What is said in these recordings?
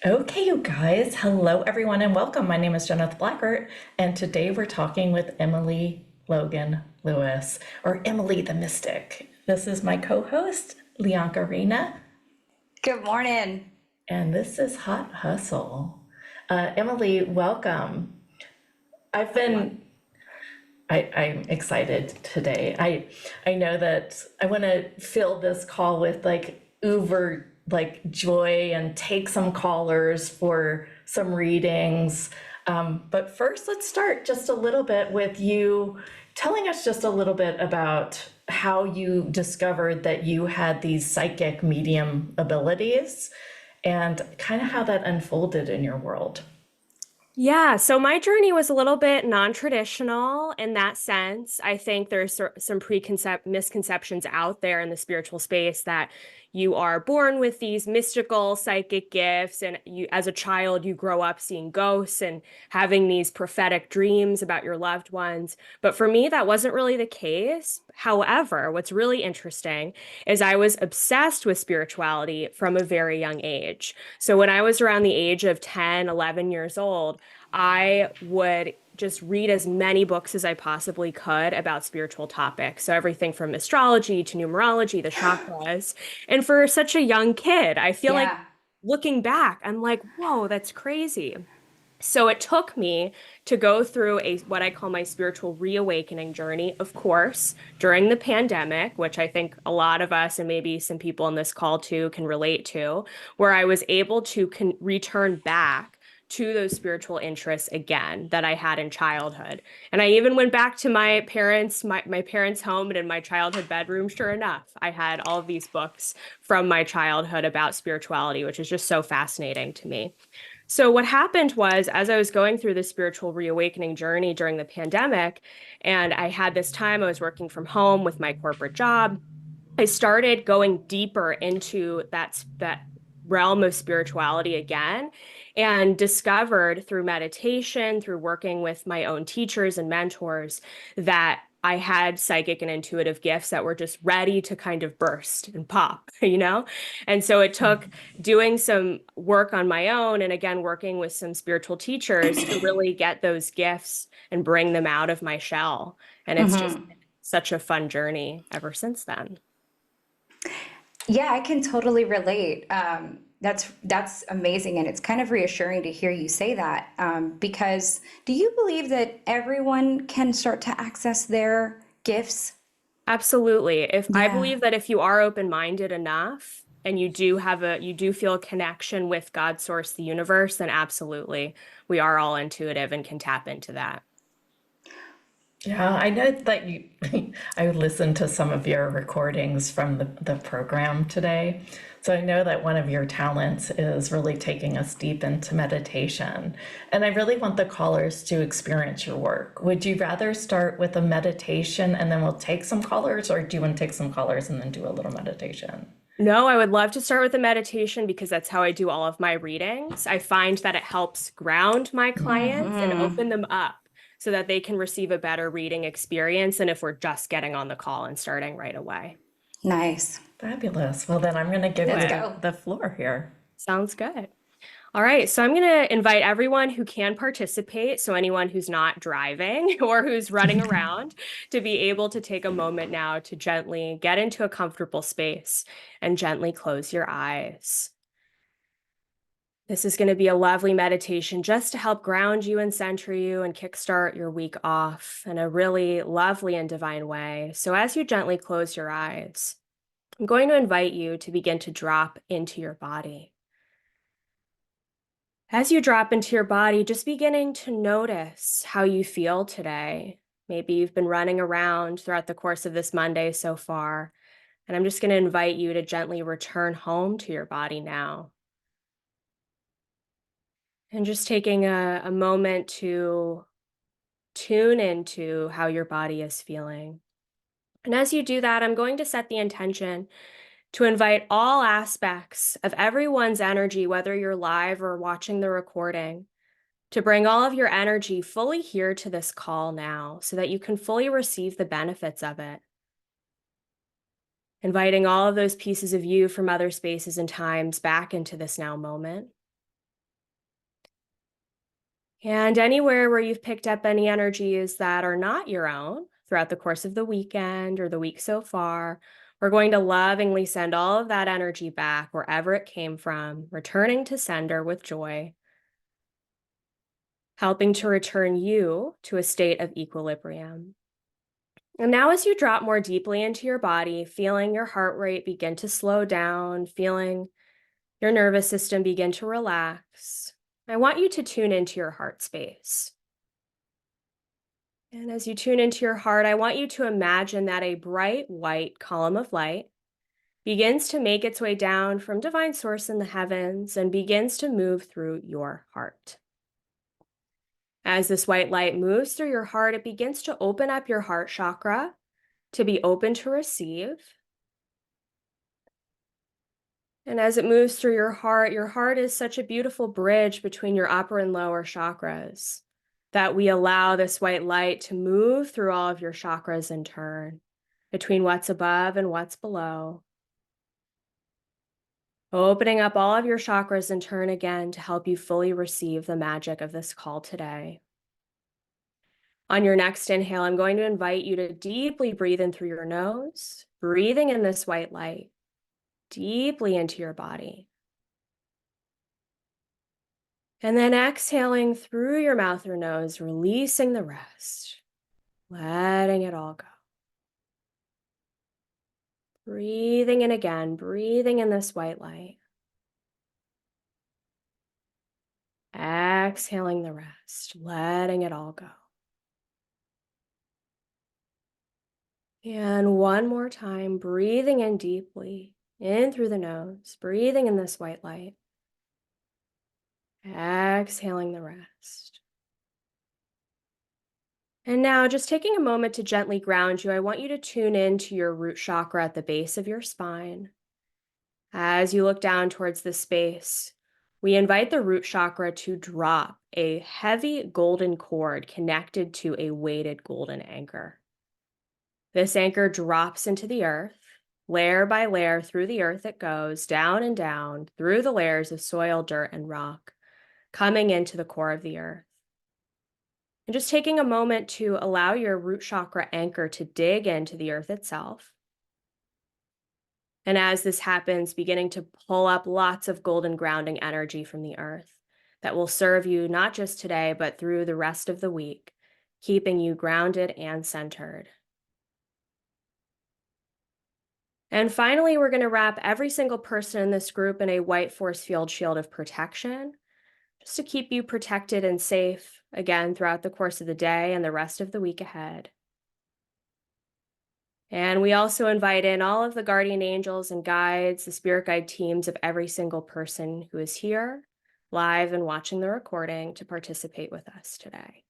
Okay, you guys. Hello, everyone, and welcome. My name is Jeneth Blackert, and today we're talking with Emily Logan Lewis, or Emily the Mystic. This is my co-host, Lianka Rena, Good morning. and this is Hot Hustle. Emily, welcome. I've been I'm excited today. I know that I want to fill this call with like uber joy and take some callers for some readings. But first, let's start just a little bit with you telling us just a little bit about how you discovered that you had these psychic medium abilities and kind of how that unfolded in your world. Yeah, so my journey was a little bit non-traditional in that sense. I think there's some misconceptions out there in the spiritual space that you are born with these mystical psychic gifts, and you, as a child, you grow up seeing ghosts and having these prophetic dreams about your loved ones. But for me, that wasn't really the case. However, what's really interesting is I was obsessed with spirituality from a very young age. So when I was around the age of 10, 11 years old, I would just read as many books as I possibly could about spiritual topics. So everything from astrology to numerology, the chakras. And for such a young kid, I feel like Yeah. looking back, I'm like, whoa, that's crazy. So it took me to go through a what I call my spiritual reawakening journey, of course, during the pandemic, which I think a lot of us and maybe some people in this call too can relate to, where I was able to return back to those spiritual interests again that I had in childhood. And I even went back to my parents' home and in my childhood bedroom. Sure enough, I had all of these books from my childhood about spirituality, which is just so fascinating to me. So what happened was, as I was going through this spiritual reawakening journey during the pandemic, and I had this time, I was working from home with my corporate job. I started going deeper into that realm of spirituality again, and discovered through meditation, through working with my own teachers and mentors, that I had psychic and intuitive gifts that were just ready to kind of burst and pop, you know? And so it took doing some work on my own and again working with some spiritual teachers to really get those gifts and bring them out of my shell. And it's just hmm such a fun journey ever since then. Yeah, I can totally relate. That's amazing, and it's kind of reassuring to hear you say that. Because do you believe that everyone can start to access their gifts? Absolutely. If I Yeah. believe that if you are open-minded enough and you do feel a connection with God, source, the universe, then absolutely. We are all intuitive and can tap into that. Yeah, I know that you, I listened to some of your recordings from the program today. So I know that one of your talents is really taking us deep into meditation. And I really want the callers to experience your work. Would you rather start with a meditation and then we'll take some callers, or do you want to take some callers and then do a little meditation? No, I would love to start with a meditation because that's how I do all of my readings. I find that it helps ground my clients and hmm open them up so that they can receive a better reading experience than if we're just getting on the call and starting right away. Nice. Fabulous. Well, then I'm going to give Do Let's you it. go. the floor here. Sounds good. All right, so I'm going to invite everyone who can participate, so anyone who's not driving or who's running around, to be able to take a moment now to gently get into a comfortable space and gently close your eyes. This is going to be a lovely meditation just to help ground you and center you and kickstart your week off in a really lovely and divine way. So as you gently close your eyes, I'm going to invite you to begin to drop into your body. As you drop into your body, just beginning to notice how you feel today. Maybe you've been running around throughout the course of this Monday so far, and I'm just going to invite you to gently return home to your body now. And just taking a moment to tune into how your body is feeling. And as you do that, I'm going to set the intention to invite all aspects of everyone's energy, whether you're live or watching the recording, to bring all of your energy fully here to this call now so that you can fully receive the benefits of it. Inviting all of those pieces of you from other spaces and times back into this now moment. And anywhere where you've picked up any energies that are not your own throughout the course of the weekend or the week so far, we're going to lovingly send all of that energy back wherever it came from, returning to sender with joy, helping to return you to a state of equilibrium. And now, as you drop more deeply into your body, feeling your heart rate begin to slow down, feeling your nervous system begin to relax, I want you to tune into your heart space. And as you tune into your heart, I want you to imagine that a bright white column of light begins to make its way down from divine source in the heavens and begins to move through your heart. As this white light moves through your heart, it begins to open up your heart chakra to be open to receive. And as it moves through your heart is such a beautiful bridge between your upper and lower chakras that we allow this white light to move through all of your chakras in turn, between what's above and what's below. Opening up all of your chakras in turn again to help you fully receive the magic of this call today. On your next inhale, I'm going to invite you to deeply breathe in through your nose, breathing in this white light deeply into your body. And then exhaling through your mouth or nose, releasing the rest, letting it all go. Breathing in again, breathing in this white light. Exhaling the rest, letting it all go. And one more time, breathing in deeply, in through the nose, breathing in this white light. Exhaling the rest. And now, just taking a moment to gently ground you, I want you to tune into your root chakra at the base of your spine. As you look down towards the space, we invite the root chakra to drop a heavy golden cord connected to a weighted golden anchor. This anchor drops into the earth. Layer by layer through the earth it goes, down and down, through the layers of soil, dirt, and rock, coming into the core of the earth. And just taking a moment to allow your root chakra anchor to dig into the earth itself. And as this happens, beginning to pull up lots of golden grounding energy from the earth that will serve you not just today, but through the rest of the week, keeping you grounded and centered. And finally, we're going to wrap every single person in this group in a white force field shield of protection, just to keep you protected and safe, again, throughout the course of the day and the rest of the week ahead. And we also invite in all of the guardian angels and guides, the spirit guide teams of every single person who is here, live and watching the recording, to participate with us today.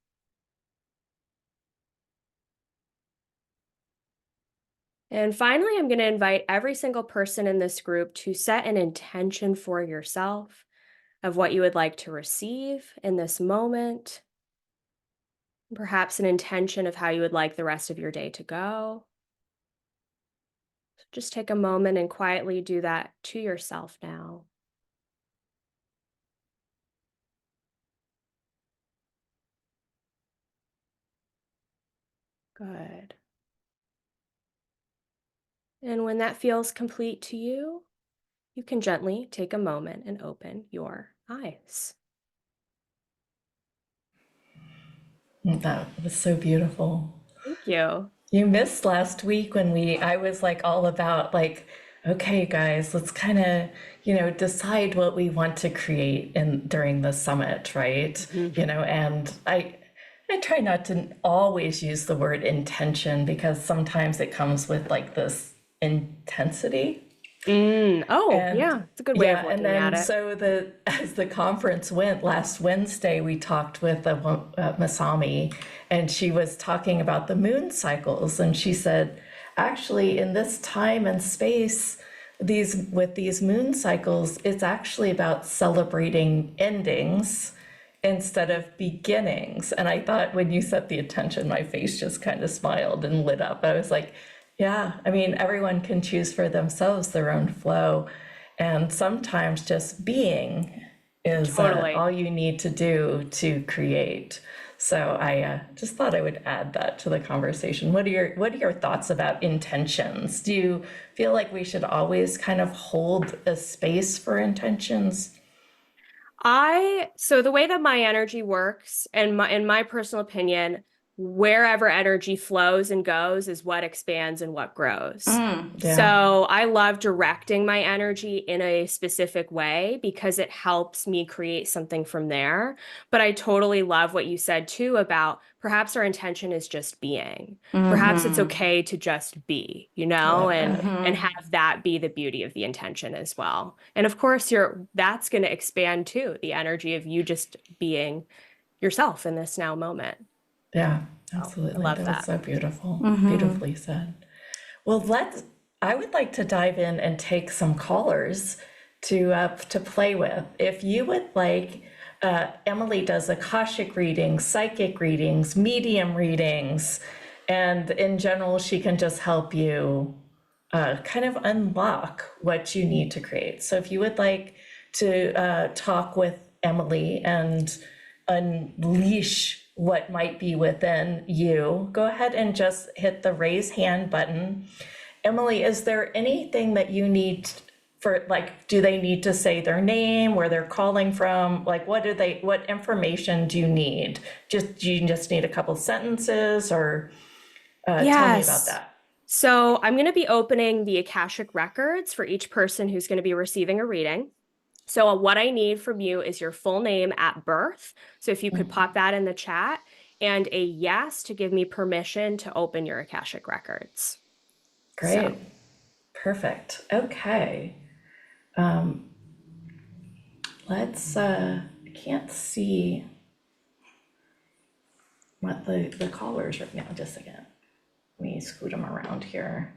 And finally, I'm going to invite every single person in this group to set an intention for yourself of what you would like to receive in this moment, perhaps an intention of how you would like the rest of your day to go. So just take a moment and quietly do that to yourself now. Good. And when that feels complete to you, you can gently take a moment and open your eyes. That was so beautiful. Thank you. You missed last week when I was like all about like, okay, guys, let's kind of, decide what we want to create during the summit, right? Mm-hmm. And I try not to always use the word intention because sometimes it comes with like this intensity. Oh, And yeah, it's a good way of and looking then at it. so as the conference went last Wednesday, we talked with Masami, and she was talking about the moon cycles, and she said, actually, in this time and space, these moon cycles, it's actually about celebrating endings instead of beginnings. And I thought when you set the intention, my face just kind of smiled and lit up. I was like, yeah, I mean, everyone can choose for themselves their own flow. And sometimes just being is Totally. all you need to do to create. So I just thought I would add that to the conversation. What are your thoughts about intentions? Do you feel like we should always kind of hold a space for intentions? So the way that my energy works, and in my personal opinion, wherever energy flows and goes is what expands and what grows. Yeah, So I love directing my energy in a specific way because it helps me create something from there. But I totally love what you said too about perhaps our intention is just being. Perhaps it's okay to just be, love and have that be the beauty of the intention as well. And of course, that's going to expand too, the energy of you just being yourself in this now moment. Yeah, So I absolutely. love That was that. so beautiful. Beautifully said. Well, I would like to dive in and take some callers to play with. If you would like, Emily does Akashic readings, psychic readings, medium readings, and in general, she can just help you kind of unlock what you need to create. So if you would like to talk with Emily and unleash what might be within you, go ahead and just hit the raise hand button. Emily, is there anything that you need for, like, do they need to say their name, where they're calling from? Like, what information do you need? Do you just need a couple sentences, or tell me about Yes. that. So I'm going to be opening the Akashic records for each person who's going to be receiving a reading. So what I need from you is your full name at birth. So if you could pop that in the chat, and a yes to give me permission to open your Akashic records. Great. So, Perfect. Okay. I can't see what the callers right now. Just a second. Let me scoot them around here.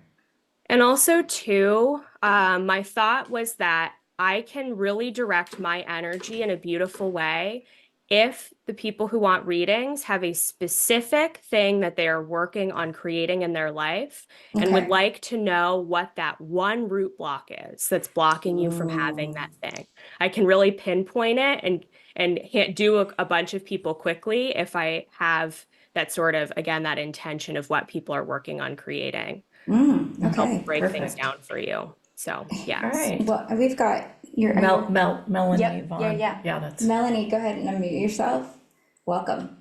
and also too, my thought was that I can really direct my energy in a beautiful way if the people who want readings have a specific thing that they are working on creating in their life and would Okay. like to know what that one root block is that's blocking you from having that thing. I can really pinpoint it and do a bunch of people quickly if I have that sort of, again, that intention of what people are working on creating. Help Okay. break things Perfect. down for you. So, All yes. right. Well, we've got your, are you? Melanie Yep. Yeah, Vaughn. yeah. Yeah, that's Melanie, go ahead and unmute yourself. Welcome.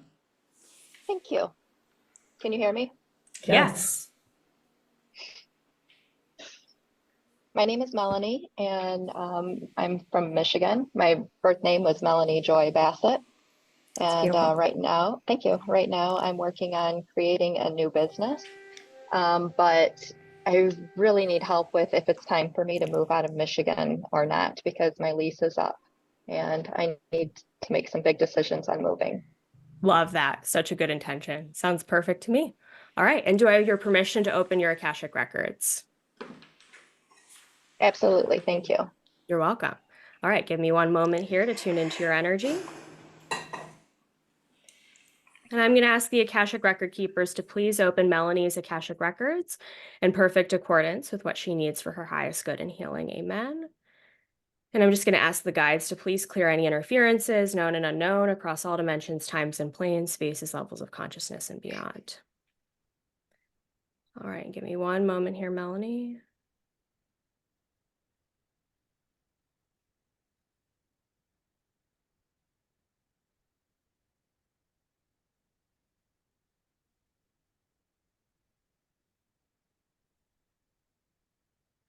Thank you. Can you hear me? yes. Yes. My name is Melanie, and I'm from Michigan. My birth name was Melanie Joy Bassett. It's And beautiful. right now, thank you. Right now, I'm working on creating a new business. But I really need help with if it's time for me to move out of Michigan or not, because my lease is up and I need to make some big decisions on moving. Love that. Such a good intention. Sounds perfect to me. All right. And do I have your permission to open your Akashic records? Absolutely. Thank you. You're welcome. All right. Give me one moment here to tune into your energy. And I'm going to ask the Akashic record keepers to please open Melanie's Akashic records in perfect accordance with what she needs for her highest good and healing. Amen. And I'm just going to ask the guides to please clear any interferences, known and unknown, across all dimensions, times and planes, spaces, levels of consciousness, and beyond. All right, give me one moment here, Melanie.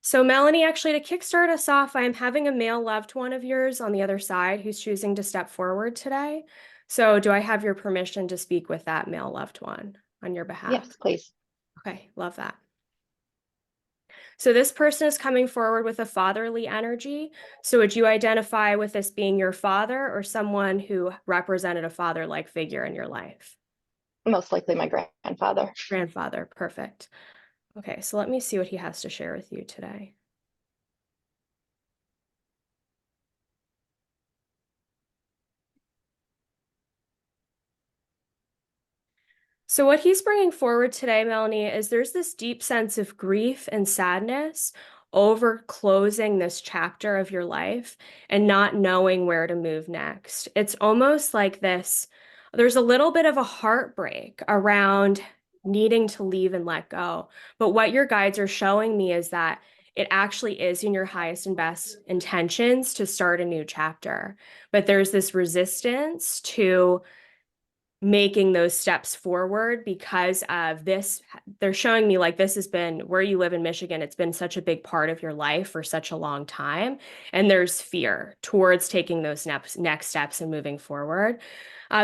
So Melanie, actually, to kickstart us off, I'm having a male loved one of yours on the other side who's choosing to step forward today. So do I have your permission to speak with that male loved one on your behalf? Yes, please. Okay, love that. So this person is coming forward with a fatherly energy. So would you identify with this being your father or someone who represented a father-like figure in your life? Most likely my grandfather. Grandfather, perfect. Okay, so let me see what he has to share with you today. So what he's bringing forward today, Melanie, is there's this deep sense of grief and sadness over closing this chapter of your life and not knowing where to move next. It's almost like this, there's a little bit of a heartbreak around needing to leave and let go. But what your guides are showing me is that it actually is in your highest and best intentions to start a new chapter. But there's this resistance to making those steps forward because of this. They're showing me like this has been where you live in Michigan. It's been such a big part of your life for such a long time. And there's fear towards taking those next steps and moving forward.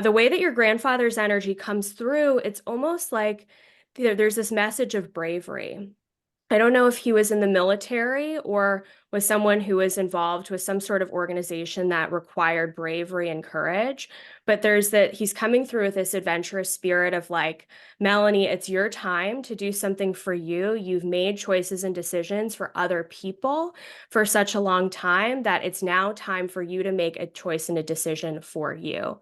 The way that your grandfather's energy comes through, it's almost like there's this message of bravery. I don't know if he was in the military or was someone who was involved with some sort of organization that required bravery and courage, but there's that he's coming through with this adventurous spirit of like, Melanie, it's your time to do something for you. You've made choices and decisions for other people for such a long time that it's now time for you to make a choice and a decision for you.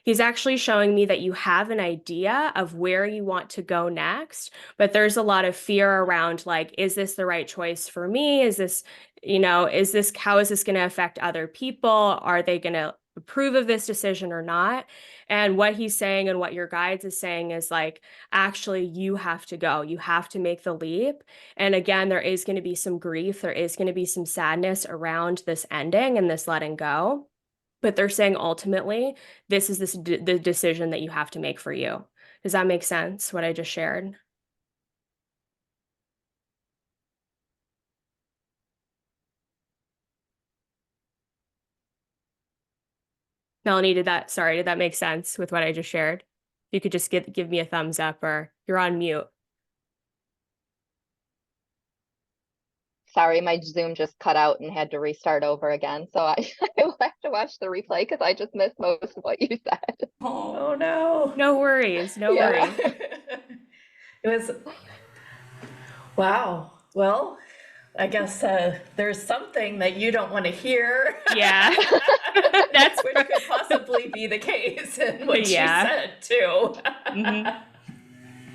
He's actually showing me that you have an idea of where you want to go next, but there's a lot of fear around like, is this the right choice for me? Is this, how is this going to affect other people? Are they going to approve of this decision or not? And what he's saying and what your guides is saying is like, actually, you have to go. You have to make the leap. And again, there is going to be some grief. There is going to be some sadness around this ending and this letting go. But they're saying ultimately, this is the decision that you have to make for you. Does that make sense, what I just shared? Melanie, did that make sense with what I just shared? You could just give me a thumbs up, or you're on mute. Sorry, my Zoom just cut out and had to restart over again. So I will have to watch the replay because I just missed most of what you said. Oh no. No worries, no Yeah. worries. It was, wow. Well, I guess there's something that you don't want to hear. Yeah, that's Which could possibly be the case in what Yeah. you said too. Mhm.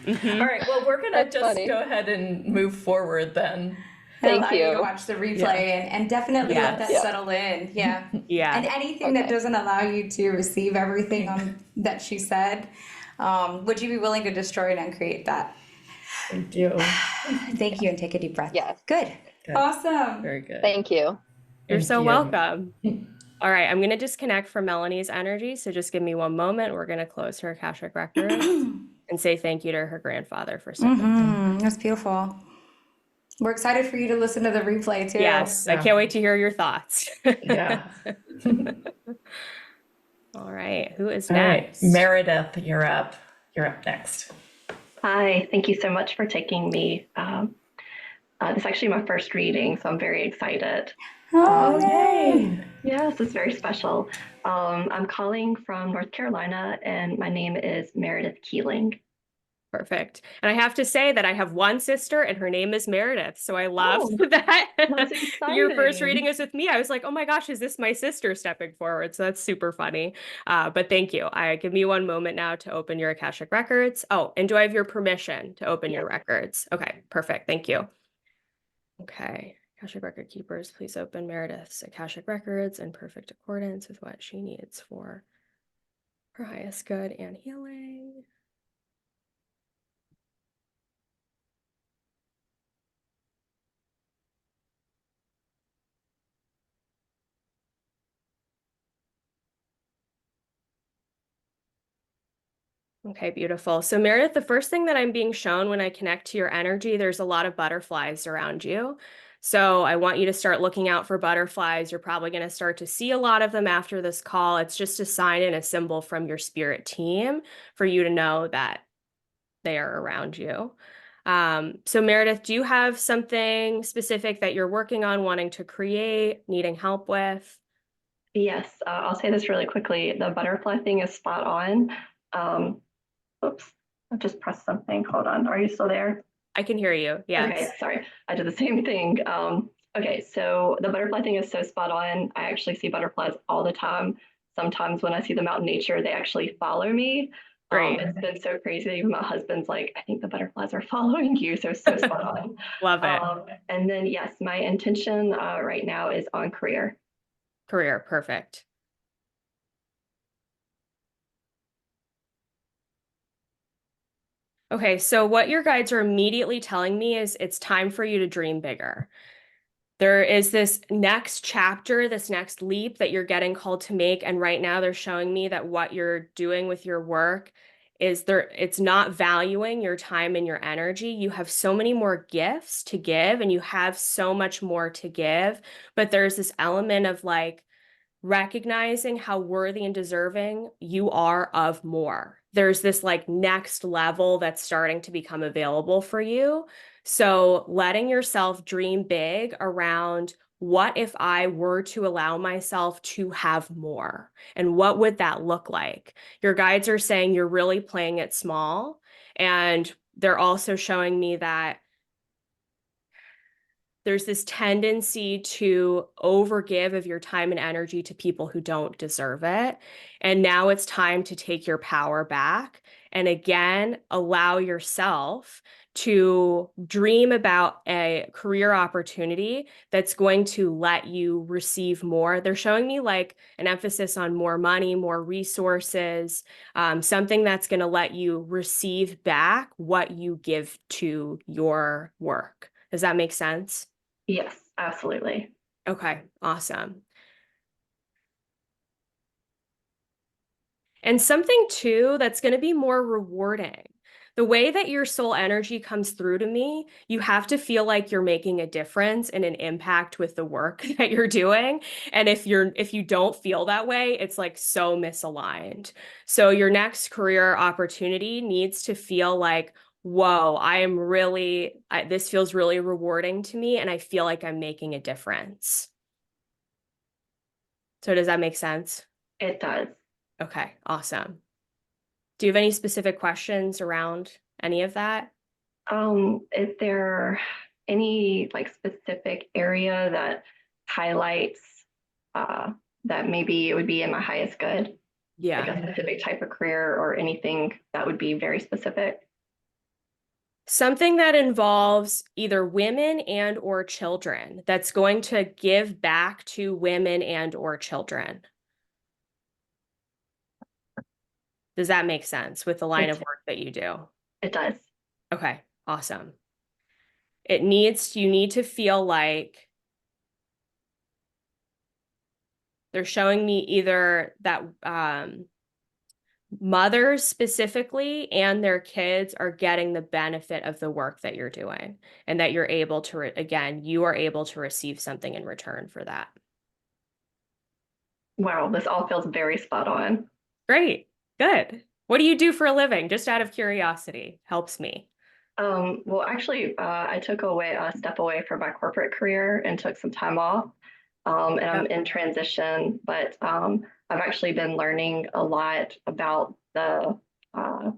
Mhm. All right, well, we're gonna That's just funny. go ahead and move forward then. Thank Allow you to you. watch the replay Yeah. and definitely let that Yes. settle in. Yeah. Yeah. And anything that Okay. doesn't allow you to receive everything that she said, would you be willing to destroy and uncreate that? Thank you. Thank you, and take a deep breath. Yes. Good. Good. Awesome. Very good. Thank you. You're Thank so you. welcome. All right, I'm going to disconnect from Melanie's energy. So just give me one moment. We're going to close her Akashic records and say thank you to her grandfather for stepping. That's beautiful. We're excited for you to listen to the replay too. Yes, I Yeah. can't wait to hear your thoughts. Yeah. All right, who is All right, next? Meredith, you're up. You're up next. Hi, thank you so much for taking me. This is actually my first reading, so I'm very excited. Oh, yay. Yes, it's very special. I'm calling from North Carolina, and my name is Meredith Keeling. Perfect. And I have to say that I have one sister and her name is Meredith. So I love Oh, that that's your first exciting. reading is with me. I was like, oh my gosh, is this my sister stepping forward? So that's super funny. But thank you. Give me one moment now to open your Akashic records. Oh, and do I have your permission to open your records? Okay, perfect. Thank you. Okay. Akashic record keepers, please open Meredith's Akashic records in perfect accordance with what she needs for her highest good and healing. Okay, beautiful. So Meredith, the first thing that I'm being shown when I connect to your energy, there's a lot of butterflies around you. So I want you to start looking out for butterflies. You're probably going to start to see a lot of them after this call. It's just a sign and a symbol from your spirit team for you to know that they are around you. So Meredith, do you have something specific that you're working on, wanting to create, needing help with? Yes, I'll say this really quickly. The butterfly thing is spot on. Oops, I just pressed something. Hold on. Are you still there? I can hear you. Yes. Okay, sorry. I did the same thing. Okay, so the butterfly thing is so spot on. I actually see butterflies all the time. Sometimes when I see them out in nature, they actually follow me. Great. It's been so crazy. Even my husband's like, I think the butterflies are following you. So spot on. Love it. And then, yes, my intention right now is on career. Career. Perfect. Okay, so what your guides are immediately telling me is it's time for you to dream bigger. There is this next chapter, this next leap that you're getting called to make. And right now they're showing me that what you're doing with your work is it's not valuing your time and your energy. You have so many more gifts to give and you have so much more to give. But there's this element of like recognizing how worthy and deserving you are of more. There's this like next level that's starting to become available for you. So letting yourself dream big around what if I were to allow myself to have more? And what would that look like? Your guides are saying you're really playing it small. And they're also showing me that there's this tendency to overgive of your time and energy to people who don't deserve it. And now it's time to take your power back and again, allow yourself to dream about a career opportunity that's going to let you receive more. They're showing me like an emphasis on more money, more resources, something that's going to let you receive back what you give to your work. Does that make sense? Yes, absolutely. Okay, awesome. And something too that's going to be more rewarding. The way that your soul energy comes through to me, you have to feel like you're making a difference and an impact with the work that you're doing. And if you don't feel that way, it's like so misaligned. So your next career opportunity needs to feel like, whoa, this feels really rewarding to me and I feel like I'm making a difference. So does that make sense? It does. Okay, awesome. Do you have any specific questions around any of that? Is there any like specific area that highlights that maybe it would be in my highest good? Like Yeah. a specific type of career or anything that would be very specific? Something that involves either women and or children that's going to give back to women and or children. Does that make sense with the line of work that you do? It does. Okay, awesome. You need to feel like they're showing me either that mothers specifically and their kids are getting the benefit of the work that you're doing and that you're able to, you are able to receive something in return for that. Wow, this all feels very spot on. Great. Good. What do you do for a living? Just out of curiosity. Helps me. Well, actually, I took a step away from my corporate career and took some time off. And I'm in transition, but I've actually been learning a lot about the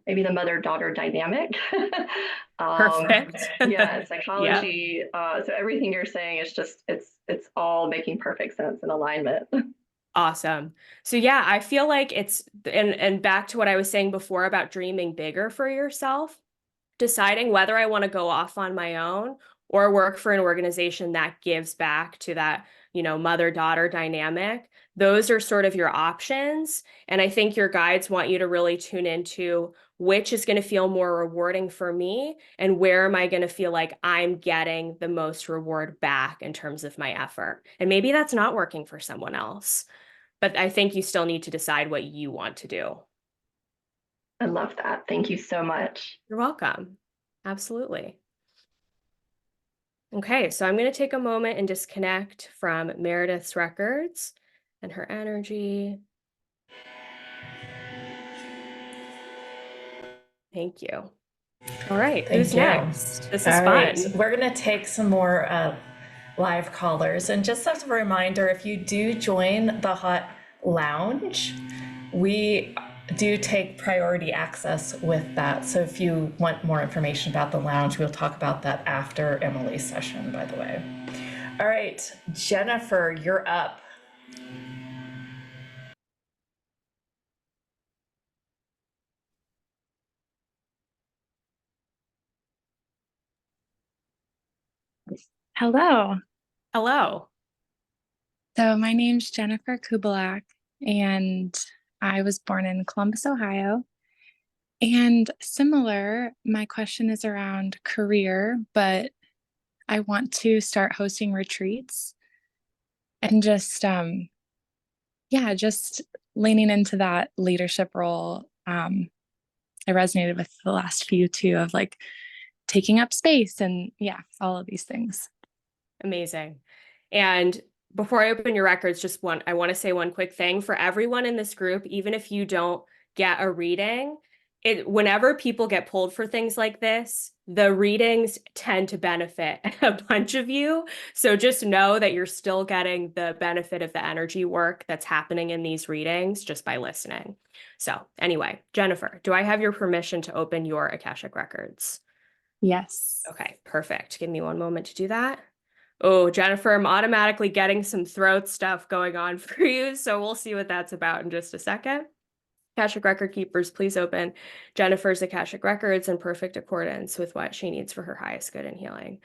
maybe the mother-daughter dynamic. Perfect. Yeah, Yep. psychology. So everything you're saying is just it's all making perfect sense and alignment. Awesome. So yeah, I feel like and back to what I was saying before about dreaming bigger for yourself, deciding whether I want to go off on my own or work for an organization that gives back to that, mother-daughter dynamic. Those are sort of your options. And I think your guides want you to really tune into which is going to feel more rewarding for me and where am I going to feel like I'm getting the most reward back in terms of my effort. And maybe that's not working for someone else, but I think you still need to decide what you want to do. I love that. Thank you so much. You're welcome. Absolutely. Okay, so I'm going to take a moment and disconnect from Meredith's records and her energy. Thank you. All right, who's Thank you. next? This is All right, fun. we're going to take some more live callers. And just as a reminder, if you do join the Hot Lounge, we do take priority access with that. So if you want more information about the lounge, we'll talk about that after Emily's session, by the way. All right, Jennifer, you're up. Hello. Hello. So my name's Jennifer Kubalak, and I was born in Columbus, Ohio. And similar, my question is around career, but I want to start hosting retreats and just leaning into that leadership role. I resonated with the last few too of like taking up space and all of these things. Amazing. And before I open your records, I want to say one quick thing for everyone in this group, even if you don't get a reading, whenever people get pulled for things like this, the readings tend to benefit a bunch of you. So just know that you're still getting the benefit of the energy work that's happening in these readings just by listening. So anyway, Jennifer, do I have your permission to open your Akashic records? Yes. Okay, perfect. Give me one moment to do that. Oh, Jennifer, I'm automatically getting some throat stuff going on for you, so we'll see what that's about in just a second. Akashic Record Keepers, please open Jennifer's Akashic Records in perfect accordance with what she needs for her highest good and healing.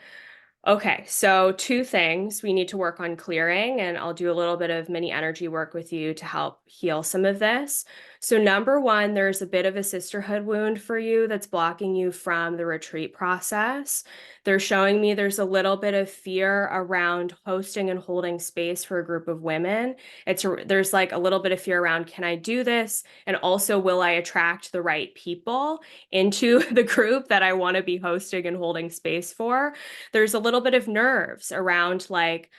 Okay, so two things we need to work on clearing, and I'll do a little bit of mini energy work with you to help heal some of this. So number one, there's a bit of a sisterhood wound for you that's blocking you from the retreat process. They're showing me there's a little bit of fear around hosting and holding space for a group of women. There's like a little bit of fear around, can I do this? And also, will I attract the right people into the group that I want to be hosting and holding space for? There's a little bit of nerves around like,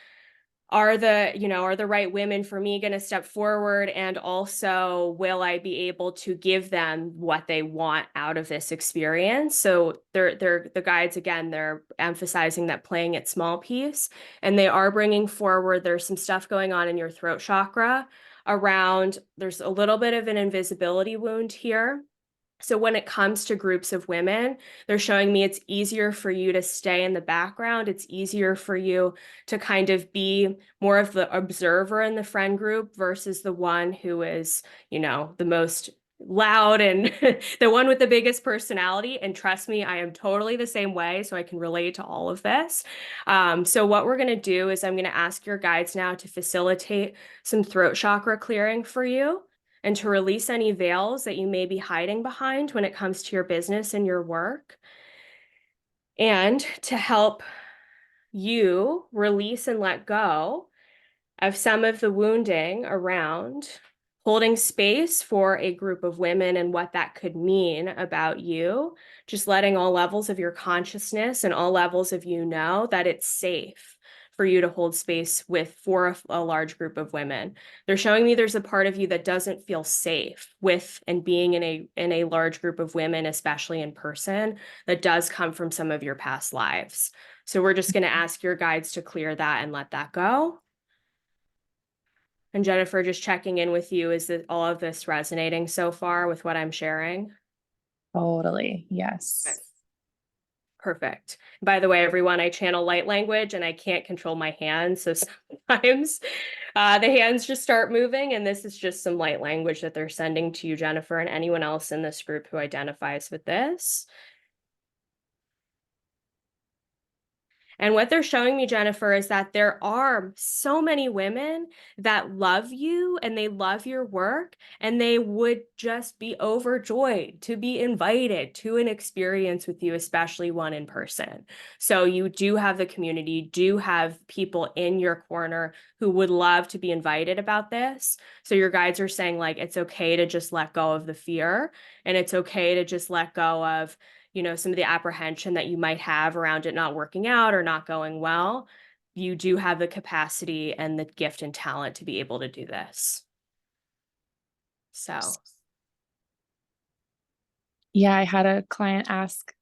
are the right women for me going to step forward? And also, will I be able to give them what they want out of this experience? So they're the guides, again, they're emphasizing that playing it small piece, and they are bringing forward, there's some stuff going on in your throat chakra around, there's a little bit of an invisibility wound here. So when it comes to groups of women, they're showing me it's easier for you to stay in the background. It's easier for you to kind of be more of the observer in the friend group versus the one who is, the most loud and the one with the biggest personality. And trust me, I am totally the same way, so I can relate to all of this. So what we're going to do is I'm going to ask your guides now to facilitate some throat chakra clearing for you, and to release any veils that you may be hiding behind when it comes to your business and your work, and to help you release and let go of some of the wounding around holding space for a group of women and what that could mean about you. Just letting all levels of your consciousness and all levels of you know that it's safe for you to hold space for a large group of women. They're showing me there's a part of you that doesn't feel safe with and being in a large group of women, especially in person, that does come from some of your past lives. So we're just going to ask your guides to clear that and let that go. And Jennifer, just checking in with you, is that all of this resonating so far with what I'm sharing? Totally. Yes. Okay. Perfect. By the way, everyone, I channel light language and I can't control my hands. So sometimes the hands just start moving, and this is just some light language that they're sending to you, Jennifer, and anyone else in this group who identifies with this. And what they're showing me, Jennifer, is that there are so many women that love you and they love your work, and they would just be overjoyed to be invited to an experience with you, especially one in person. So you do have the community, you do have people in your corner who would love to be invited about this. So your guides are saying, like, it's okay to just let go of the fear, and it's okay to just let go of some of the apprehension that you might have around it not working out or not going well. You do have the capacity and the gift and talent to be able to do this. So. Yeah, I had a client ask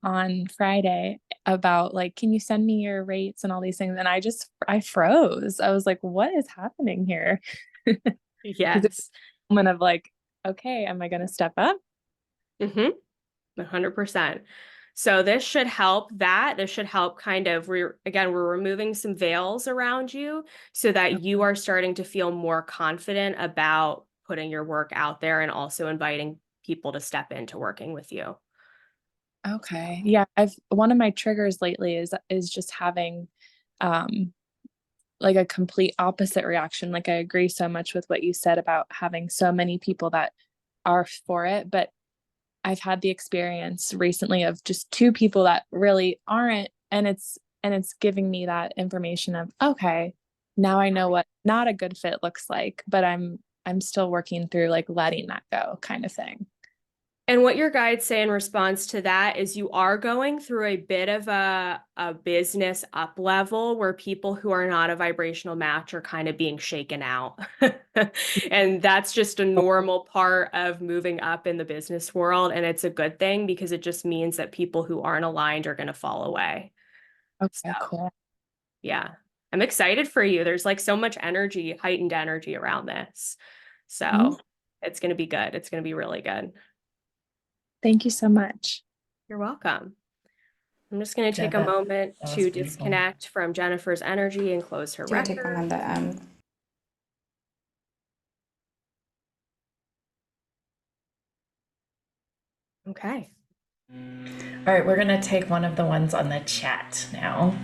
on Friday about like, can you send me your rates and all these things? And I froze. I was like, what is happening here? Yes. A moment of like, okay, am I going to step up? 100%. So this should help that. This should help kind of, we're removing some veils around you so that you are starting to feel more confident about putting your work out there and also inviting people to step into working with you. Okay. Yeah, one of my triggers lately is just having like a complete opposite reaction. Like I agree so much with what you said about having so many people that are for it, but I've had the experience recently of just two people that really aren't, and it's giving me that information of, okay, now I know what not a good fit looks like, but I'm still working through like letting that go kind of thing. And what your guides say in response to that is you are going through a bit of a business up level where people who are not a vibrational match are kind of being shaken out. And that's just a normal part of moving up in the business world. And it's a good thing because it just means that people who aren't aligned are going to fall away. Okay, So, cool. yeah, I'm excited for you. There's like so much energy, heightened energy around this. So it's going to be good. It's going to be really good. Thank you so much. You're welcome. I'm just going to take a that moment was to beautiful. disconnect from Jennifer's energy and close her Do you want to take one record. on the Okay. All right, we're going to take one of the ones on the chat now.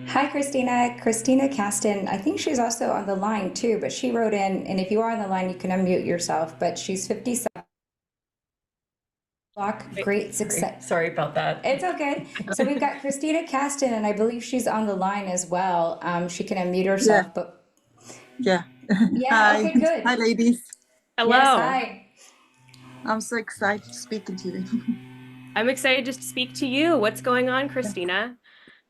Hi, Christina. Christina Caston. I think she's also on the line too, but she wrote in, and if you are on the line, you can unmute yourself, but she's 57. Great success. Sorry about that. It's okay. So we've got Christina Caston, and I believe she's on the line as well. She can unmute herself, but yeah. yeah, okay, good. Hi, ladies. Hello. Yes, hi. I'm so excited speaking to you. I'm excited to speak to you. What's going on, Christina?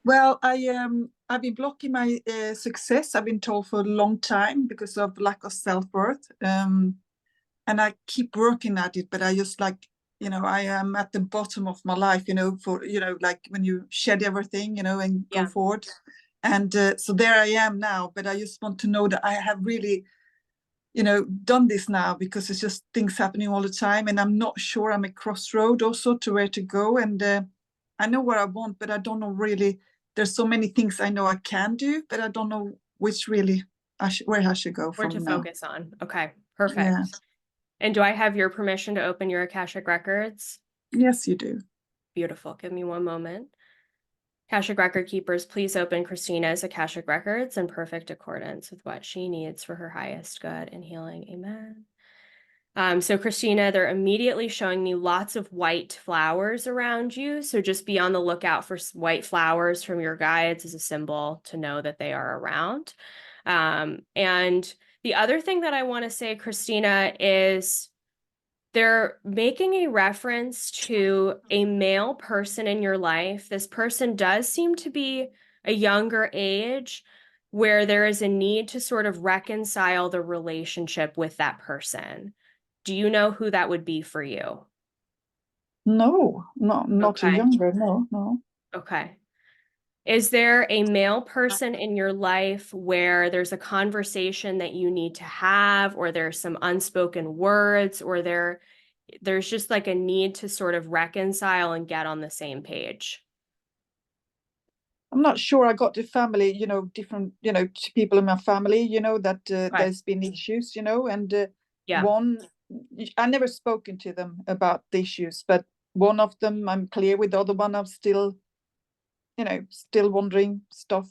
Well, I've been blocking my success. I've been told for a long time because of lack of self-worth, and I keep working at it. But I just like, I am at the bottom of my life. For like when you shed everything, and go forward. And so there I am now. But I just want to know that I have really, done this now, because it's just things happening all the time, and I'm not sure. I'm at crossroad also to where to go, and I know what I want, but I don't know really. There's so many things I know I can do, but I don't know which really where I should go Where from to now. focus on. Okay, perfect. Yeah. And do I have your permission to open your Akashic records? Yes, you do. Beautiful. Give me one moment. Akashic record keepers, please open Christina's Akashic records in perfect accordance with what she needs for her highest good and healing. Amen. So Christina, they're immediately showing me lots of white flowers around you. So just be on the lookout for white flowers from your guides as a symbol to know that they are around. And the other thing that I want to say, Christina, is they're making a reference to a male person in your life. This person does seem to be a younger age where there is a need to sort of reconcile the relationship with that person. Do you know who that would be for you? No, not Okay. younger. No. Okay. Is there a male person in your life where there's a conversation that you need to have, or there's some unspoken words, or there's just like a need to sort of reconcile and get on the same page? I'm not sure. I got the family, different, people in my family, that there's been issues, and one, I never spoken to them about the issues, but one of them I'm clear with. The other one I'm still wondering stuff.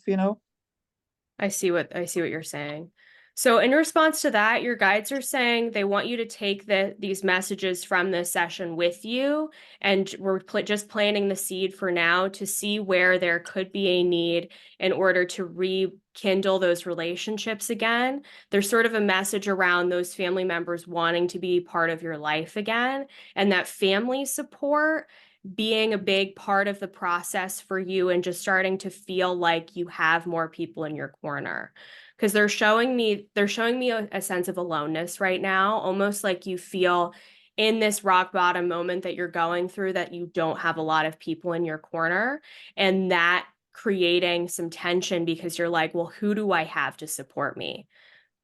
I see what you're saying. So in response to that, your guides are saying they want you to take these messages from this session with you, and we're just planting the seed for now to see where there could be a need in order to rekindle those relationships again. There's sort of a message around those family members wanting to be part of your life again, and that family support being a big part of the process for you, and just starting to feel like you have more people in your corner. Because they're showing me a sense of aloneness right now, almost like you feel in this rock bottom moment that you're going through that you don't have a lot of people in your corner, and that creating some tension because you're like, well, who do I have to support me?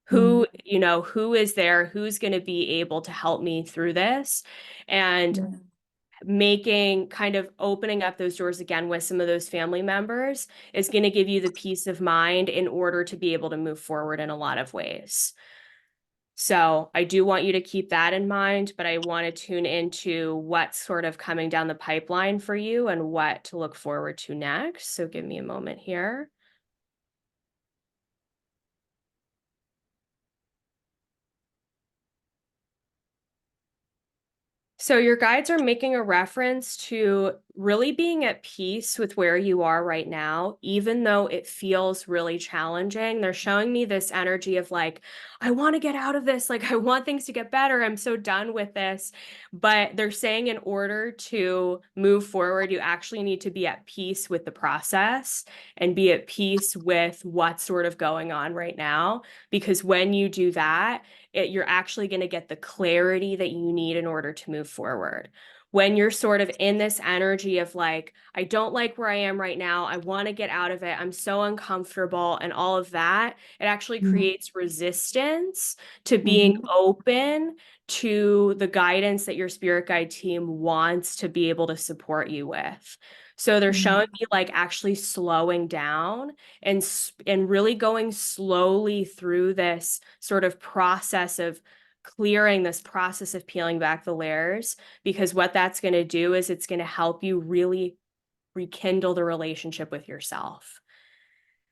Who is there? Who's going to be able to help me through this? And opening up those doors again with some of those family members is going to give you the peace of mind in order to be able to move forward in a lot of ways. So I do want you to keep that in mind, but I want to tune into what's sort of coming down the pipeline for you and what to look forward to next. So give me a moment here. So your guides are making a reference to really being at peace with where you are right now, even though it feels really challenging. They're showing me this energy of like, I want to get out of this. Like, I want things to get better. I'm so done with this. But they're saying in order to move forward, you actually need to be at peace with the process and be at peace with what's sort of going on right now. Because when you do that, you're actually going to get the clarity that you need in order to move forward. When you're sort of in this energy of like, I don't like where I am right now, I want to get out of it, I'm so uncomfortable, and all of that, it actually creates resistance to being open to the guidance that your spirit guide team wants to be able to support you with. So they're showing me like actually slowing down and really going slowly through this sort of process of clearing, this process of peeling back the layers, because what that's going to do is it's going to help you really rekindle the relationship with yourself.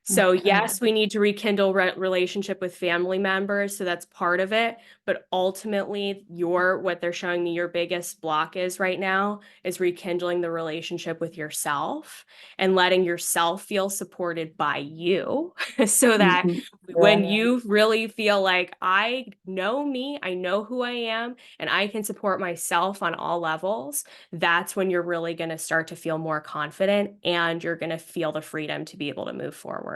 So yes, we need to rekindle relationship with family members. So that's part of it. But ultimately, what they're showing me your biggest block is right now is rekindling the relationship with yourself and letting yourself feel supported by you so that when you really feel like I know me, I know who I am, and I can support myself on all levels, that's when you're really going to start to feel more confident and you're going to feel the freedom to be able to move forward.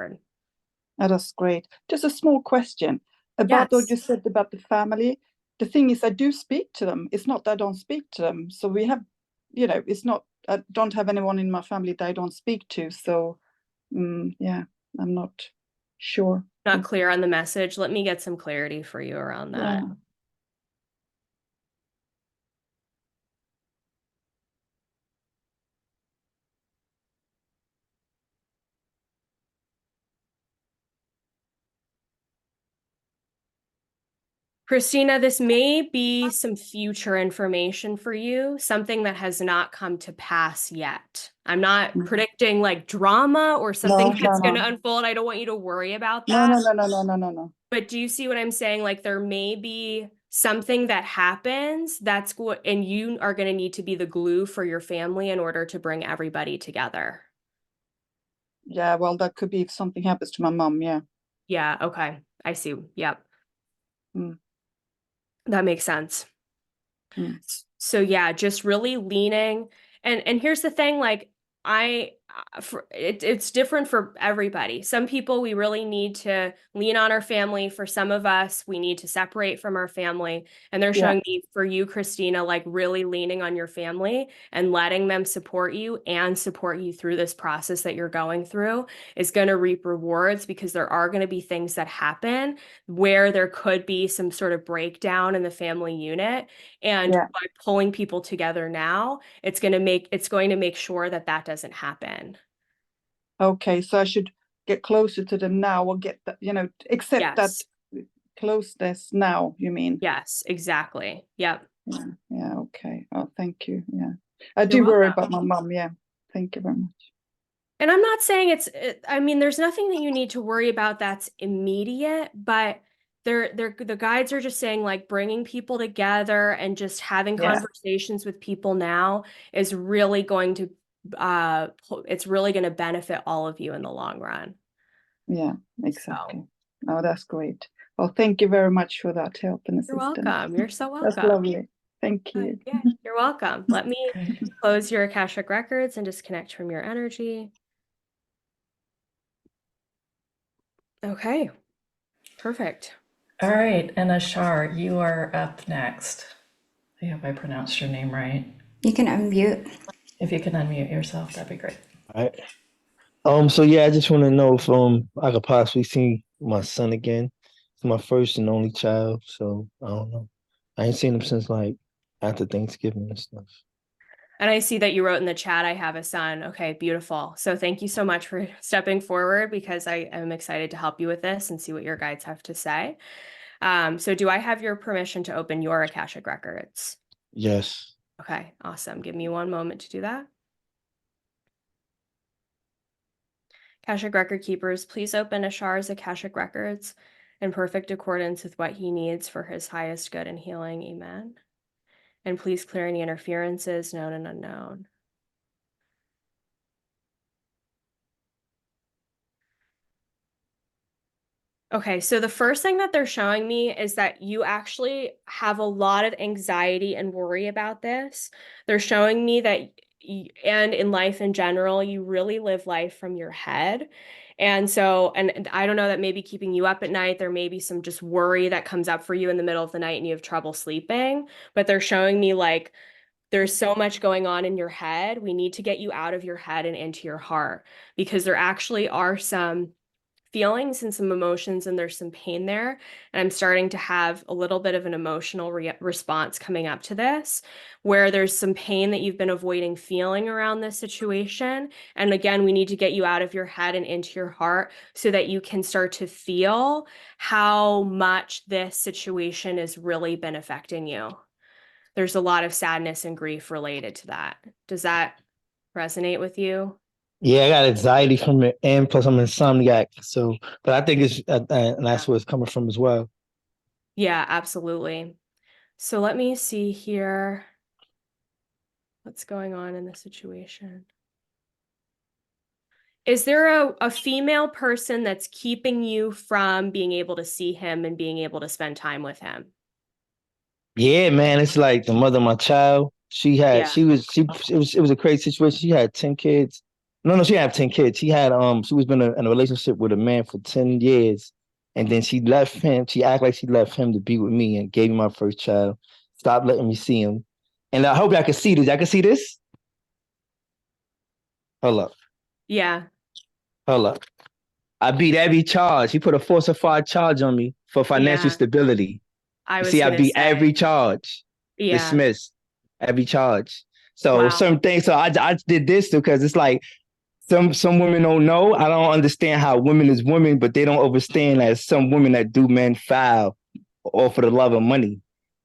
Oh, that's great. Just a small question about what you said about the family. The thing is, I do speak to them. It's not that I don't speak to them. So we have, it's not, I don't have anyone in my family that I don't speak to. So, yeah, I'm not sure. Not clear on the message. Let me get some clarity for you around that. Yeah. Christina, this may be some future information for you, something that has not come to pass yet. I'm not predicting like drama or something that's going to unfold. I don't want you to worry about that. No. But do you see what I'm saying? Like there may be something that happens and you are going to need to be the glue for your family in order to bring everybody together. Yeah, well, that could be if something happens to my mom. Yeah. Yeah. Okay. I see. Yep. Mm. That makes sense. Mm. So yeah, just really leaning. And here's the thing, like it's different for everybody. Some people, we really need to lean on our family. For some of us, we need to separate from our family. And they're showing me for you, Christina, like really leaning on your family and letting them support you and support you through this process that you're going through is going to reap rewards, because there are going to be things that happen where there could be some sort of breakdown in the family unit. And by pulling people together now, it's going to make sure that that doesn't happen. Okay, so I should get closer to them now, or get that, accept that closeness now, you mean? Yes, exactly. Yep. Yeah, okay. Oh, thank you. Yeah. I do worry about my mom. Yeah. Thank you very much. And I'm not saying I mean, there's nothing that you need to worry about that's immediate, but the guides are just saying like bringing people together and just having conversations with people now is really going to it's really going to benefit all of you in the long run. Yeah, exactly. Oh, that's great. Well, thank you very much for that help and assistance. You're welcome. You're so welcome. That's lovely. Thank you. Yeah, you're welcome. Let me close your Akashic records and disconnect from your energy. Okay, perfect. All right, and Ashar, you are up next. I hope I pronounced your name right. You can unmute. If you can unmute yourself, that'd be great. All right. So yeah, I just want to know if I could possibly see my son again. It's my first and only child, so I don't know. I ain't seen him since like after Thanksgiving and stuff. And I see that you wrote in the chat, I have a son. Okay, beautiful. So thank you so much for stepping forward, because I am excited to help you with this and see what your guides have to say. So do I have your permission to open your Akashic records? Yes. Okay, awesome. Give me one moment to do that. Akashic record keepers, please open Ashar's Akashic records in perfect accordance with what he needs for his highest good and healing. Amen. And please clear any interferences, known and unknown. Okay, so the first thing that they're showing me is that you actually have a lot of anxiety and worry about this. They're showing me that, and in life in general, you really live life from your head. And so, and I don't know, that may be keeping you up at night. There may be some just worry that comes up for you in the middle of the night and you have trouble sleeping. But they're showing me like, there's so much going on in your head. We need to get you out of your head and into your heart, because there actually are some feelings and some emotions, and there's some pain there. And I'm starting to have a little bit of an emotional response coming up to this, where there's some pain that you've been avoiding feeling around this situation. And again, we need to get you out of your head and into your heart so that you can start to feel how much this situation has really been affecting you. There's a lot of sadness and grief related to that. Does that resonate with you? Yeah, I got anxiety from it, and plus I'm insomniac. So, but I think it's and that's where it's coming from as well. Yeah, absolutely. So let me see here what's going on in the situation. Is there a female person that's keeping you from being able to see him and being able to spend time with him? Yeah, man, it's like the mother of my child. Yeah. It was a crazy situation. She had 10 kids. No, she didn't have 10 kids. She was been in a relationship with a man for 10 years. And then she left him. She acted like she left him to be with me and gave me my first child. Stopped letting me see him. And I hope y'all can see this. Y'all can see this? Hold up. Yeah. Hold up. I beat every charge. He put a falsified charge on me for financial Yeah. stability. I You was see, I gonna beat say. every charge. Yeah. Dismissed every charge. So Wow. certain things. So I did this because it's like some women don't know. I don't understand how women is women, but they don't understand that some women that do men foul or for the love of money.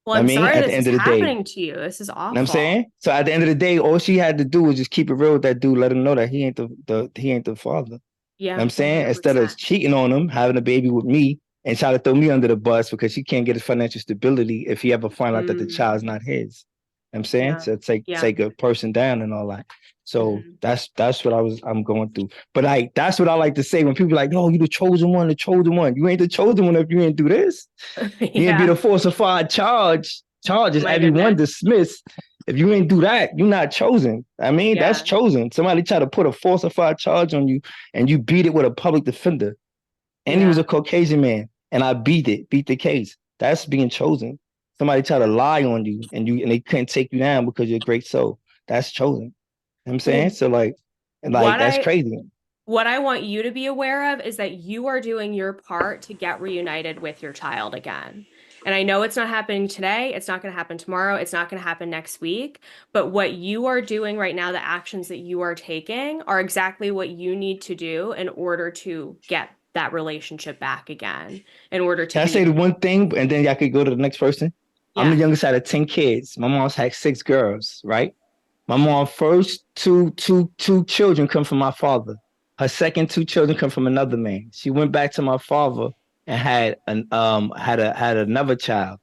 Well, I I'm mean, sorry at this the is end of the day, you know happening to you. This is what I'm awful. saying? So at the end of the day, all she had to do was just keep it real with that dude, let him know that he ain't the father. You know what Yeah, I'm saying? 100%. Instead of cheating on him, having a baby with me, and try to throw me under the bus because she can't get his financial stability if he ever find out that the child's not his. You know what I'm saying? Yeah. So Yeah. take a person down and all that. So Mhm. that's what I'm going through. But that's what I like to say when people are like, "Oh, you the chosen one, the chosen one." You ain't the chosen one if you ain't do this. You ain't be Yeah. the falsified charges, My everyone goodness. dismissed. If you ain't do that, you're not chosen. I mean, that's Yeah. chosen. Somebody try to put a falsified charge on you and you beat it with a public defender. And he was Yeah. a Caucasian man, and I beat the case. That's being chosen. Somebody try to lie on you and they couldn't take you down because you're a great soul. That's chosen. You know what I'm saying? Well, So like that's crazy. what I want you to be aware of is that you are doing your part to get reunited with your child again. And I know it's not happening today. It's not going to happen tomorrow. It's not going to happen next week. But what you are doing right now, the actions that you are taking, are exactly what you need to do in order to get that relationship back again, in order to Can I say the be. one thing and then y'all could go to the next person? I'm the Yeah. youngest out of 10 kids. My mom's had 6 girls, right? My mom's first two children come from my father. Her second 2 children come from another man. She went back to my father and had another child.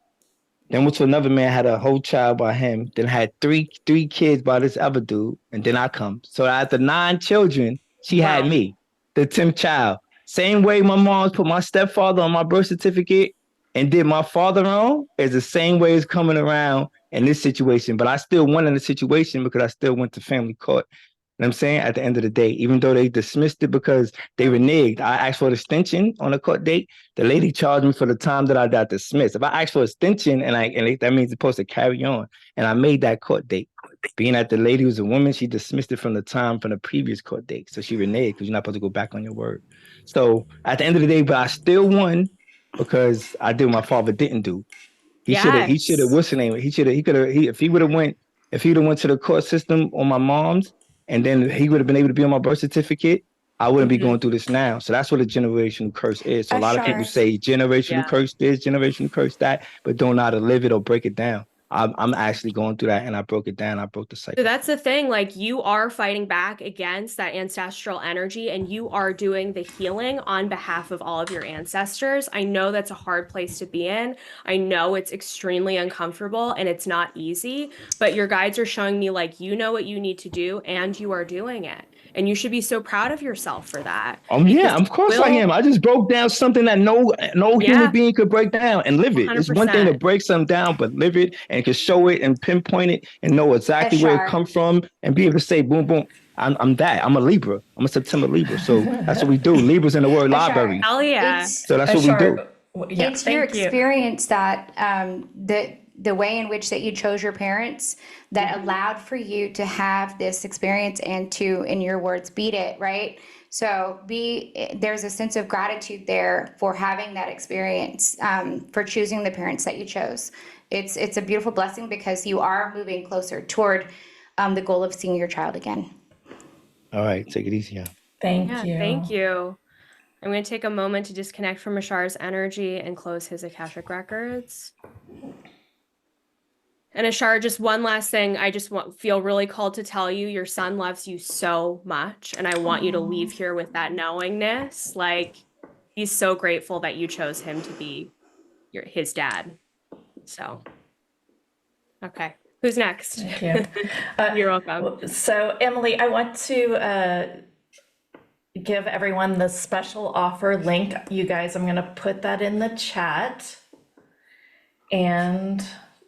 Then went to another man, had a whole child by him. Then had three kids by this other dude, and then I come. So after 9 children, she had Wow. me, the 10th child. Same way my mom put my stepfather on my birth certificate and did my father on is the same way it's coming around in this situation. But I still won in the situation because I still went to family court. You know what I'm saying? At the end of the day, even though they dismissed it because they reneged, I asked for an extension on the court date. The lady charged me for the time that I got dismissed. If I asked for extension that means it's supposed to carry on, and I made that court date. Being that the lady was a woman, she dismissed it from the previous court date. So she reneged because you're not supposed to go back on your word. So at the end of the day, but I still won because I did what my father didn't do. He should have Yes. what's the name? He could have if he would have went to the court system on my mom's and then he would have been able to be on my birth certificate, I wouldn't be going through this now. So that's what a generational curse is. So a lot of people Ashar. say generational Yeah. curse this, generational curse that, but don't know how to live it or break it down. I'm actually going through that, and I broke it down. I broke the So cycle. that's the thing, like you are fighting back against that ancestral energy and you are doing the healing on behalf of all of your ancestors. I know that's a hard place to be in. I know it's extremely uncomfortable and it's not easy, but your guides are showing me like you know what you need to do and you are doing it. And you should be so proud of yourself for that. Yeah, Because of course I will, am. I just broke down something that no human yeah, being could break down and live it. It's one thing to 100%. break something down, but live it and can show it and pinpoint it and know exactly where it Ashar. comes from and be able to say, boom, boom. I'm that. I'm a Libra. I'm a September Libra. So that's what we do. Libra's in the word Ashar, library. Hell yeah. it's So that's what we do. Yeah, it's your thank you. experience that the way in which that you chose your parents that allowed for you to have this experience and to, in your words, beat it, right? So there's a sense of gratitude there for having that experience, for choosing the parents that you chose. It's a beautiful blessing because you are moving closer toward the goal of seeing your child again. All right, take it easy, yeah. Thank Yeah, you. thank you. I'm going to take a moment to disconnect from Ashar's energy and close his Akashic records. And Ashar, just one last thing. I just feel really called to tell you your son loves you so much. And I want you to leave here with that knowingness. Like, he's so grateful that you chose him to be his dad. So, okay. Who's next? Thank you. You're welcome. So, Emily, I want to give everyone the special offer link. You guys, I'm going to put that in the chat. And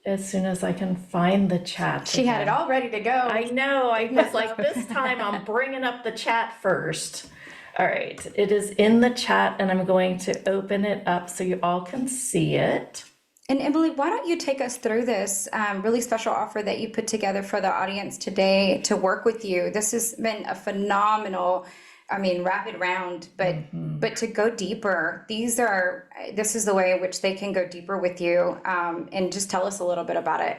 as soon as I can find the chat. She had it all ready to go. I know. I was like, this time I'm bringing up the chat first. All right. It is in the chat, and I'm going to open it up so you all can see it. And Emily, why don't you take us through this really special offer that you put together for the audience today to work with you? This has been a phenomenal, rapid round, but to go deeper, this is the way in which they can go deeper with you, and just tell us a little bit about it.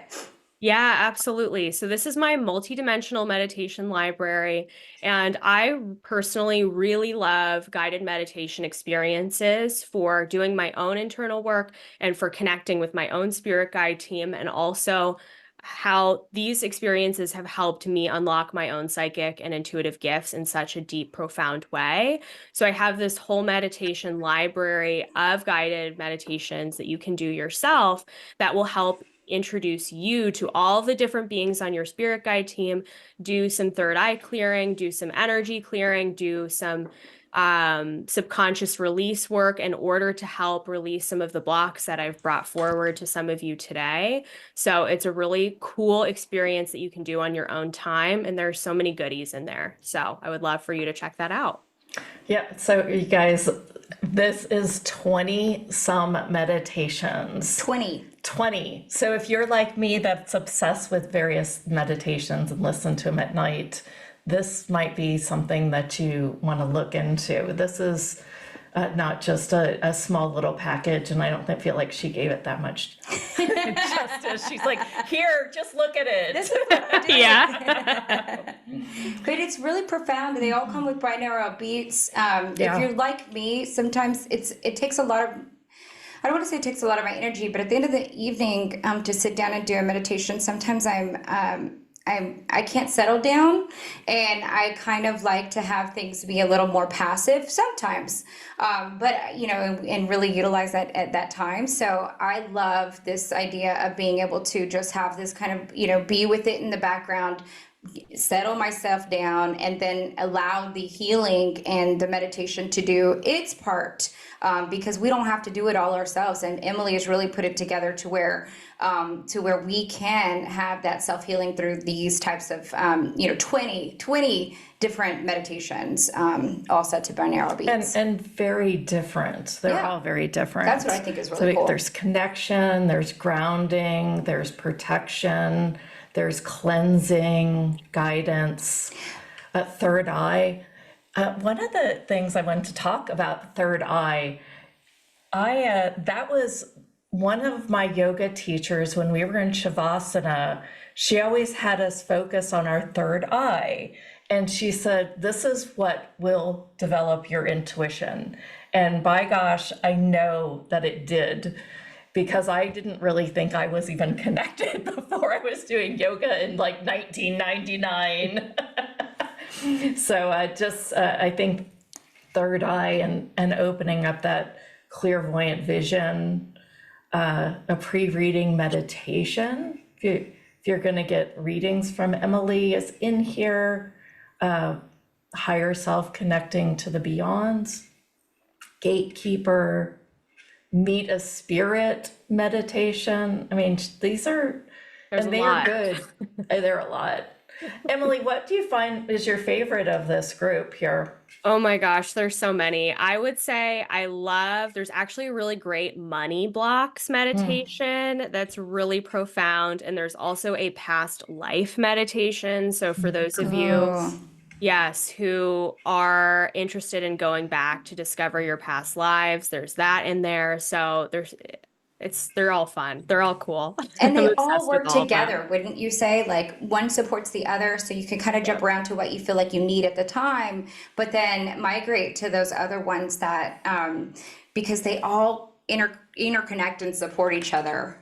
Yeah, absolutely. So this is my multidimensional meditation library, and I personally really love guided meditation experiences for doing my own internal work and for connecting with my own spirit guide team, and also how these experiences have helped me unlock my own psychic and intuitive gifts in such a deep, profound way. So I have this whole meditation library of guided meditations that you can do yourself that will help introduce you to all the different beings on your spirit guide team, do some third eye clearing, do some energy clearing, do some subconscious release work in order to help release some of the blocks that I've brought forward to some of you today. So it's a really cool experience that you can do on your own time. And there's so many goodies in there. So I would love for you to check that out. Yeah, so you guys, this is 20 some meditations. 20. So if you're like me that's obsessed with various meditations and listen to them at night, this might be something that you want to look into. This is not just a small little package, and I don't feel like she gave it that much justice. She's like, here, just look at it. This is what I do. Yeah. But it's really profound. They all come with binaural beats. If you're like me, sometimes it takes a lot of, I don't want to say it takes a lot of my energy, but at the end of the evening, to sit down and do a meditation, sometimes I can't settle down, and I kind of like to have things be a little more passive sometimes, but and really utilize that at that time. So I love this idea of being able to just have this kind of, be with it in the background, settle myself down, and then allow the healing and the meditation to do its part, because we don't have to do it all ourselves. And Emily has really put it together to where we can have that self-healing through these types of 20 different meditations, all set to binaural beats. And very different. They're all very different. That's what I think is really cool. There's connection, there's grounding, there's protection, there's cleansing, guidance, third eye. One of the things I wanted to talk about third eye, that was one of my yoga teachers when we were in Shavasana. She always had us focus on our third eye. And she said, this is what will develop your intuition. And by gosh, I know that it did. because I didn't really think I was even connected before I was doing yoga in like 1999. So I think third eye and opening up that clairvoyant vision, a pre-reading meditation. If you're going to get readings from Emily, is in here. Higher self connecting to the beyond, gatekeeper, meet a spirit meditation. I mean, these are, There's and a they lot. are good. They're a lot. Emily, what do you find is your favorite of this group here? Oh my gosh, there's so many. I would say there's actually a really great money blocks meditation that's really profound. And there's also a past life meditation. So for those of you, Oh, yes, who are interested in going back to discover your past lives, there's that in there. So they're all fun. They're all cool. and I'm they all obsessed with work all of them. together, wouldn't you say? Like one supports the other, so you can kind of jump around to what you feel like you need at the time, but then migrate to those other ones that, because they all interconnect and support each other.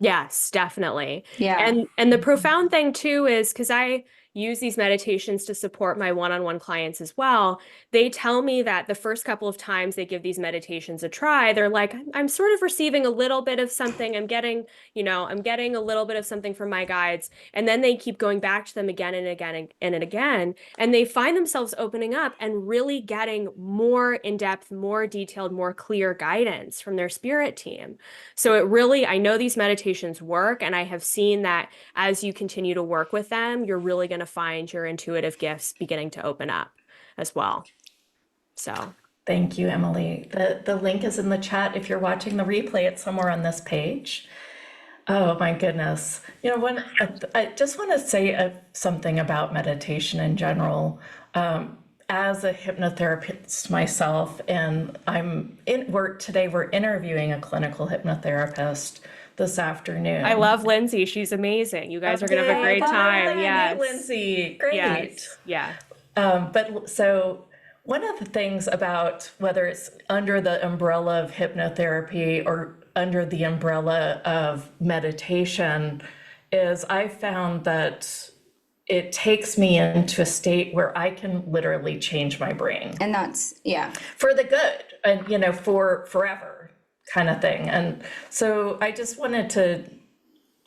Yes, definitely. Yeah. And the profound thing too is because I use these meditations to support my one-on-one clients as well. They tell me that the first couple of times they give these meditations a try, they're like, I'm sort of receiving a little bit of something. I'm getting a little bit of something from my guides. And then they keep going back to them again and again and again. And they find themselves opening up and really getting more in-depth, more detailed, more clear guidance from their spirit team. So I know these meditations work, and I have seen that as you continue to work with them, you're really going to find your intuitive gifts beginning to open up as well. So Thank you, Emily. The link is in the chat. If you're watching the replay, it's somewhere on this page. Oh my goodness. I just want to say something about meditation in general. As a hypnotherapist myself, and today we're interviewing a clinical hypnotherapist this afternoon. I love Lindsay. She's amazing. You guys are going to have a great time. Yes. Hey, Lindsay. Great. Yes. Yeah. But so one of the things about whether it's under the umbrella of hypnotherapy or under the umbrella of meditation is I found that it takes me into a state where I can literally change my brain. And that's, For the good and, for forever kind of thing. And so I just wanted to,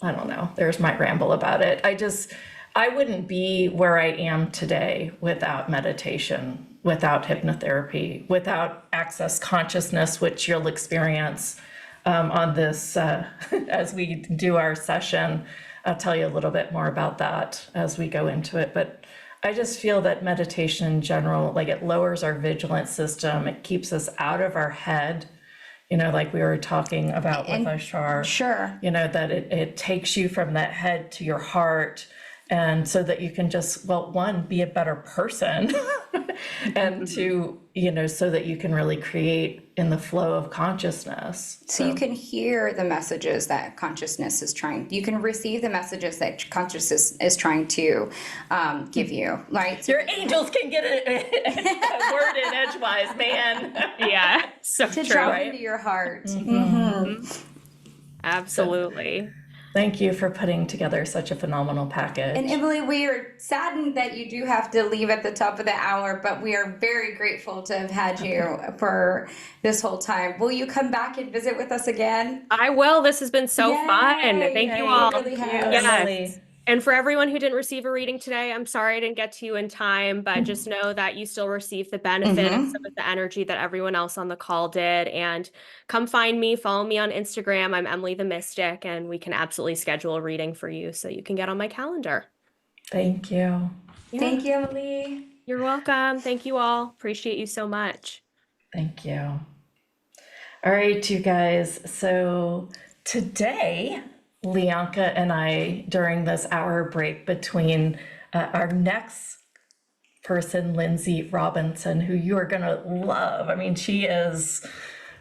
I don't know, there's my ramble about it. I wouldn't be where I am today without meditation, without hypnotherapy, without access consciousness, which you'll experience on this as we do our session. I'll tell you a little bit more about that as we go into it. But I just feel that meditation in general, like it lowers our vigilance system. It keeps us out of our head, like we were talking about with Ashar. sure. That it takes you from that head to your heart. And so that you can just, one, be a better person and two, so that you can really create in the flow of consciousness. So you can hear the messages that consciousness is you can receive the messages that consciousness is trying to give you, right? So your angels can get a word in edgewise, man. Yeah. So to true. drop right? into your heart. Absolutely. Thank you for putting together such a phenomenal package. And Emily, we are saddened that you do have to leave at the top of the hour, but we are very grateful to have had you for this whole time. Will you come back and visit with us again? I will. This has been so fun. Thank you all. It really has. Yes. Emily. And for everyone who didn't receive a reading today, I'm sorry I didn't get to you in time, but just know that you still received the benefit of some of the energy that everyone else on the call did. And come find me, follow me on Instagram. I'm Emily the Mystic, and we can absolutely schedule a reading for you so you can get on my calendar. Thank you. Yeah. Thank you, Emily. You're welcome. Thank you all. Appreciate you so much. Thank you. All right, you guys. So today, Lianka and I, during this hour break between our next person, Lindsay Robinson, who you are going to love. I mean, she is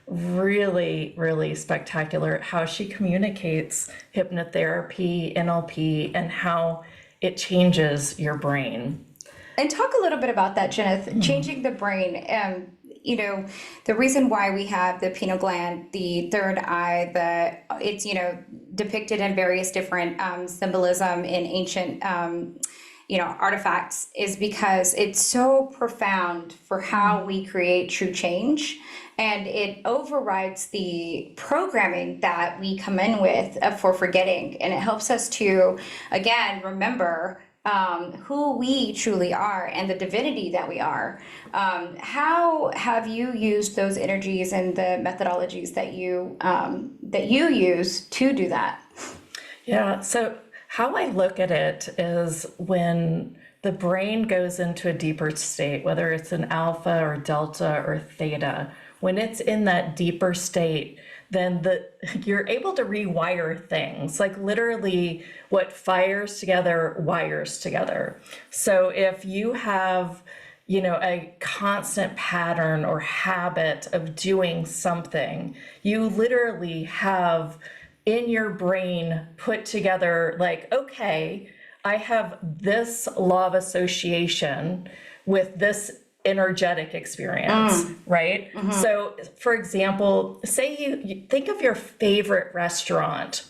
really, really spectacular at how she communicates hypnotherapy, NLP, and how it changes your brain. And talk a little bit about that, Jenith, changing the brain. you know, the reason why we have the pineal gland, the third eye, it's, you know, depicted in various different symbolism in ancient, you know, artifacts is because it's so profound for how we create true change. And it overrides the programming that we come in with for forgetting. And it helps us to, again, remember who we truly are and the divinity that we are. How have you used those energies and the methodologies that you use to do that? Yeah, so how I look at it is when the brain goes into a deeper state, whether it's an alpha or delta or theta, when it's in that deeper state, then you're able to rewire things. Like literally what fires together wires together. So if you have, you know, a constant pattern or habit of doing something, you literally have in your brain put together like, okay, I have this law of association with this energetic experience, right? So for example, say you think of your favorite restaurant.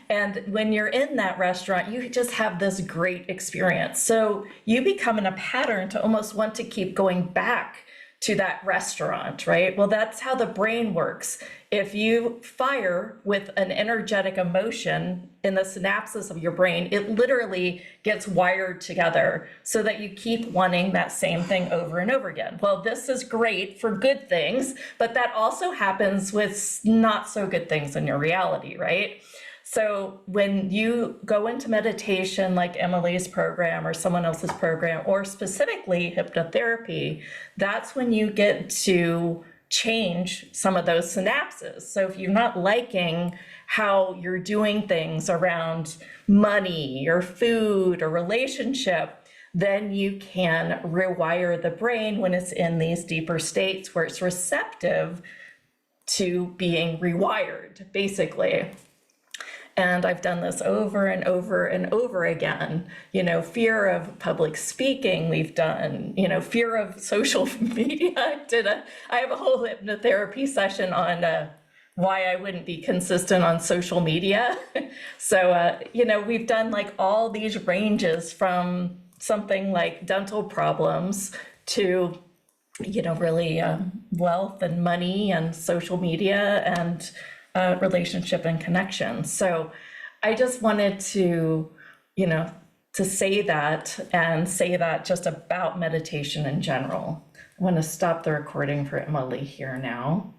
And when you're in that restaurant, you just have this great experience. So you become in a pattern to almost want to keep going back to that restaurant, right? Well, that's how the brain works. If you fire with an energetic emotion in the synapses of your brain, it literally gets wired together so that you keep wanting that same thing over and over again. Well, this is great for good things, but that also happens with not so good things in your reality, right? So when you go into meditation, like Emily's program or someone else's program, or specifically hypnotherapy, that's when you get to change some of those synapses. So if you're not liking how you're doing things around money or food or relationship, then you can rewire the brain when it's in these deeper states where it's receptive to being rewired, basically. And I've done this over and over and over again. You know, fear of public speaking, we've done, you know, fear of social media. I have a whole hypnotherapy session on why I wouldn't be consistent on social media. So, you know, we've done like all these ranges from something like dental problems to, you know, really wealth and money and social media and relationship and connection. So I just wanted to, you know, to say that and say that just about meditation in general. I want to stop the recording for Emily here now.